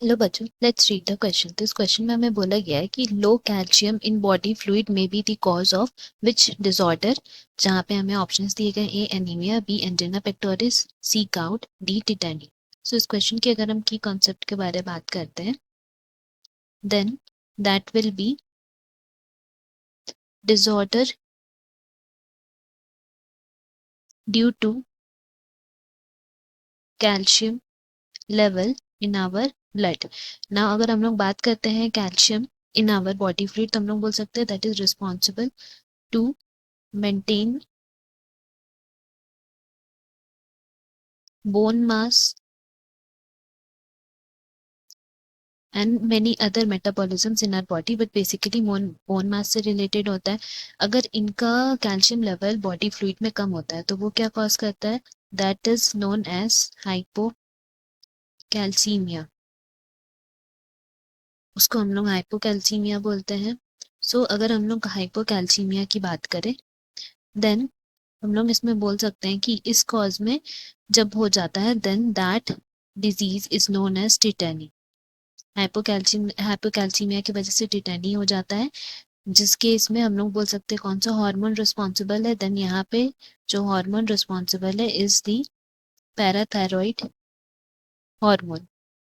लो बच्चों, let's read the question. तो इस क्वेश्चन में हमें बोला गया है कि low calcium in body fluid may be the cause of which disorder, जहाँ पे हमें ऑप्शंस दिए गए A anaemia, B angina pectoris, C gout, D tetany. So इस क्वेश्चन की अगर हम की कॉन्सेप्ट के बारे में बात करते हैं, then that will be disorder due to calcium level in our blood. ना अगर हम लोग बात करते हैं calcium in our body fluid, तो हम लोग बोल सकते हैं that is responsible to maintain bone mass and many other metabolisms in our body, but basically bone mass से related होता है। अगर इनका कैल्शियम लेवल बॉडी फ्लूइड में कम होता है तो वो क्या कॉज करता है, that is known as hypocalcemia. उसको हम लोग हाइपोकैल्सीमिया बोलते हैं। अगर हम लोग हाइपोकैल्सीमिया की बात करें, देन हम लोग इसमें बोल सकते हैं कि इस कॉज में जब हो जाता है, then that disease is known as tetany. Hypocalcemia की वजह से टिटेनी हो जाता है, जिस केस में हम लोग बोल सकते हैं कौन सा हार्मोन रिस्पॉन्सिबल है। देन यहाँ पे जो हार्मोन रिस्पॉन्सिबल है इज दी पैराथायरॉइड हार्मोन,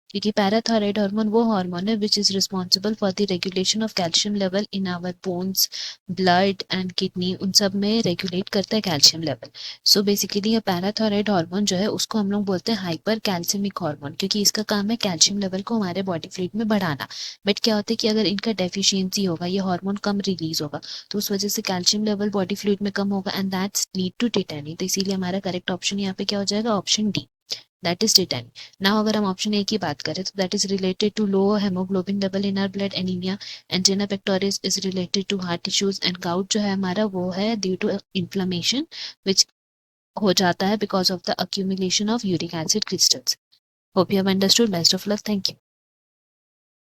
क्योंकि पैराथायरॉइड हार्मोन वो हार्मोन है which is responsible for the regulation of calcium level in our bones, blood and kidney, उन सब में रेगुलेट करता है कैल्शियम लेवल। बेसिकली ये पैराथायरॉइड हार्मोन जो है उसको हम लोग बोलते हैं हाइपर कैल्सियमिक हार्मोन, क्योंकि इसका काम है कैल्शियम लेवल को हमारे बॉडी फ्लूइड में बढ़ाना। बट क्या होता है कि अगर इनका डेफिशिएंसी होगा, ये हार्मोन कम रिलीज होगा, तो उस वजह से कैल्शियम लेवल बॉडी फ्लूइड में कम होगा and that's lead to tetany. तो इसीलिए हमारा करेक्ट ऑप्शन यहाँ पे क्या हो जाएगा, option D, that is tetany. Now अगर हम ऑप्शन ए की बात करें तो that is related to low haemoglobin level in our blood, anaemia, angina pectoris is related to heart issues, and gout जो है हमारा वो है ड्यू टू इन्फ्लेमेशन विच हो जाता है because of the accumulation of uric acid crystals. Hope you have understood. Best of luck. Thank you.